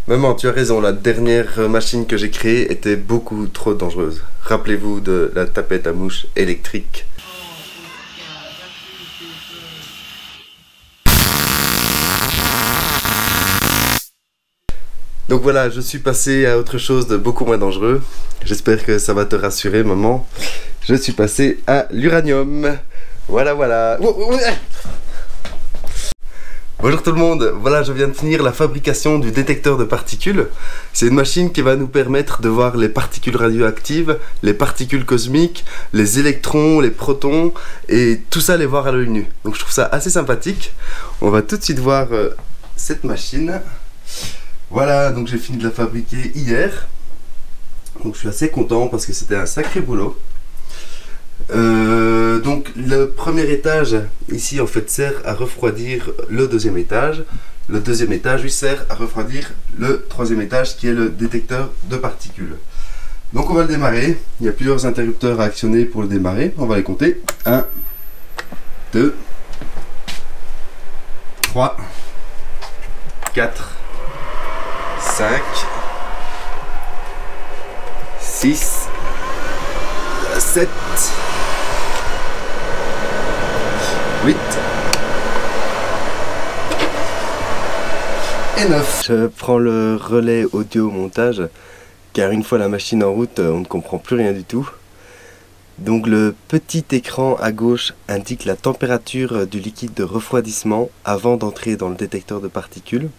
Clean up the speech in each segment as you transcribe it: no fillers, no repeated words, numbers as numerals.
Maman, tu as raison, la dernière machine que j'ai créée était beaucoup trop dangereuse. Rappelez-vous de la tapette à mouche électrique. Donc voilà, je suis passé à autre chose de beaucoup moins dangereux. J'espère que ça va te rassurer, maman. Je suis passé à l'uranium. Voilà, voilà. Bonjour tout le monde, voilà, je viens de finir la fabrication du détecteur de particules. C'est une machine qui va nous permettre de voir les particules radioactives, les particules cosmiques, les électrons, les protons, et tout ça les voir à l'œil nu. Donc je trouve ça assez sympathique. On va tout de suite voir cette machine. Voilà, donc j'ai fini de la fabriquer hier. Donc je suis assez content parce que c'était un sacré boulot. Donc le premier étage ici en fait sert à refroidir le deuxième étage. Le deuxième étage lui sert à refroidir le troisième étage qui est le détecteur de particules. Donc on va le démarrer. Il y a plusieurs interrupteurs à actionner pour le démarrer. On va les compter. 1, 2, 3, 4, 5, 6, 7, 8 et 9. Je prends le relais audio montage car une fois la machine en route, on ne comprend plus rien du tout. Donc le petit écran à gauche indique la température du liquide de refroidissement avant d'entrer dans le détecteur de particules.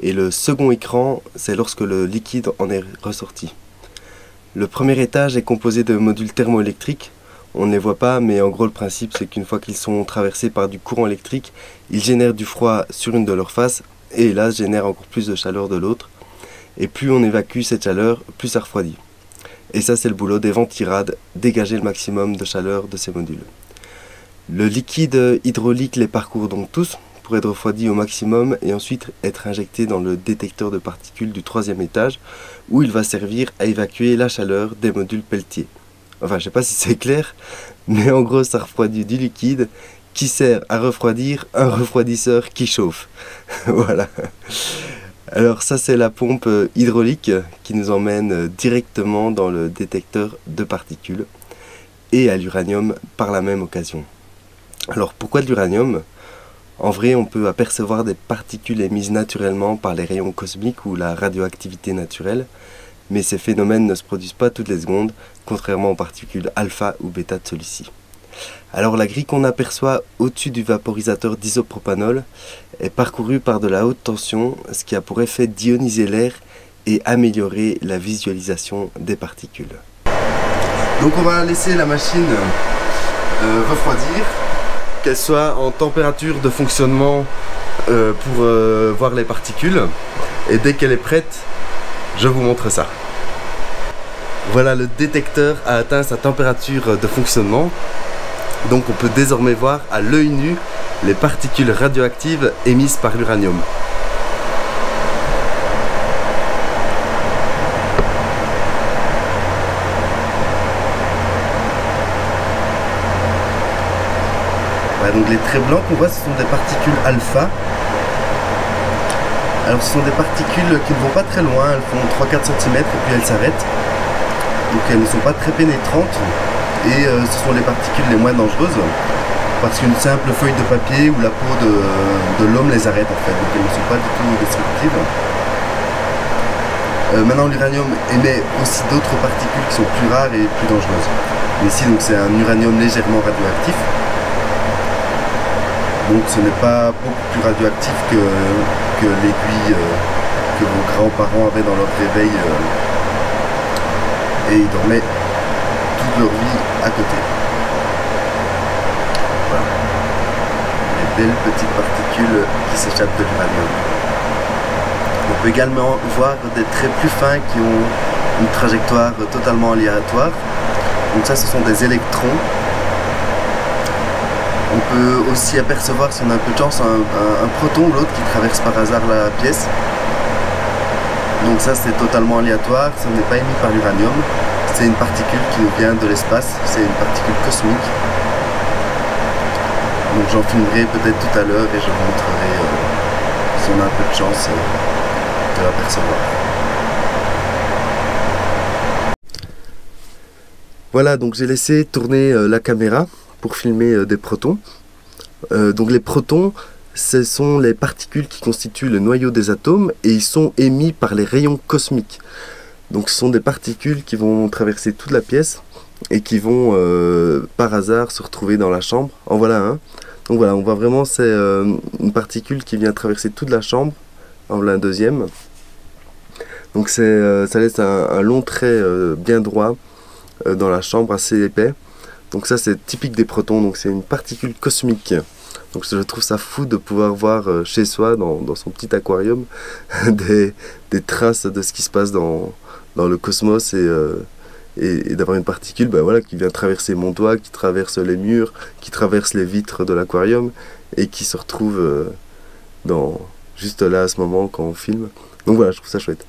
Et le second écran, c'est lorsque le liquide en est ressorti. Le premier étage est composé de modules thermoélectriques. On ne les voit pas, mais en gros le principe c'est qu'une fois qu'ils sont traversés par du courant électrique, ils génèrent du froid sur une de leurs faces et là génèrent encore plus de chaleur de l'autre. Et plus on évacue cette chaleur, plus ça refroidit. Et ça c'est le boulot des ventirades, dégager le maximum de chaleur de ces modules. Le liquide hydraulique les parcourt donc tous pour être refroidi au maximum et ensuite être injecté dans le détecteur de particules du troisième étage où il va servir à évacuer la chaleur des modules Peltier. Enfin, je sais pas si c'est clair, mais en gros, ça refroidit du liquide qui sert à refroidir un refroidisseur qui chauffe. Voilà. Alors ça, c'est la pompe hydraulique qui nous emmène directement dans le détecteur de particules et à l'uranium par la même occasion. Alors, pourquoi de l'uranium ? En vrai, on peut apercevoir des particules émises naturellement par les rayons cosmiques ou la radioactivité naturelle, mais ces phénomènes ne se produisent pas toutes les secondes, contrairement aux particules alpha ou bêta de celui-ci. Alors la grille qu'on aperçoit au-dessus du vaporisateur d'isopropanol est parcourue par de la haute tension, ce qui a pour effet d'ioniser l'air et améliorer la visualisation des particules. Donc on va laisser la machine refroidir, qu'elle soit en température de fonctionnement pour voir les particules, et dès qu'elle est prête, je vous montre ça. Voilà, le détecteur a atteint sa température de fonctionnement. Donc on peut désormais voir à l'œil nu les particules radioactives émises par l'uranium. Voilà, donc les traits blancs qu'on voit, ce sont des particules alpha. Alors ce sont des particules qui ne vont pas très loin, elles font 3-4 cm et puis elles s'arrêtent. Donc elles ne sont pas très pénétrantes et ce sont les particules les moins dangereuses parce qu'une simple feuille de papier ou la peau de l'homme les arrête en fait, donc elles ne sont pas du tout destructives. Maintenant l'uranium émet aussi d'autres particules qui sont plus rares et plus dangereuses. Mais ici donc c'est un uranium légèrement radioactif. Donc ce n'est pas beaucoup plus radioactif que l'aiguille que vos grands-parents avaient dans leur réveil et ils dormaient toute leur vie à côté. Voilà. Les belles petites particules qui s'échappent de l'uranium. On peut également voir des traits plus fins qui ont une trajectoire totalement aléatoire. Donc ça, ce sont des électrons. On peut aussi apercevoir, si on a un peu de chance, un proton ou l'autre qui traverse par hasard la pièce. Donc ça c'est totalement aléatoire, ça n'est pas émis par l'uranium. C'est une particule qui nous vient de l'espace, c'est une particule cosmique. Donc j'en filmerai peut-être tout à l'heure et je vous montrerai, si on a un peu de chance, peut apercevoir. Voilà, donc j'ai laissé tourner la caméra pour filmer des protons. Donc les protons, ce sont les particules qui constituent le noyau des atomes et ils sont émis par les rayons cosmiques. Donc ce sont des particules qui vont traverser toute la pièce et qui vont par hasard se retrouver dans la chambre. En voilà un. Donc voilà, on voit vraiment c'est une particule qui vient traverser toute la chambre. En voilà un deuxième. Donc ça laisse un long trait bien droit dans la chambre, assez épais. Donc ça c'est typique des protons, donc c'est une particule cosmique. Donc je trouve ça fou de pouvoir voir chez soi, dans son petit aquarium, des traces de ce qui se passe dans le cosmos et d'avoir une particule voilà, qui vient traverser mon toit, qui traverse les murs, qui traverse les vitres de l'aquarium et qui se retrouve juste là à ce moment quand on filme. Donc voilà, je trouve ça chouette.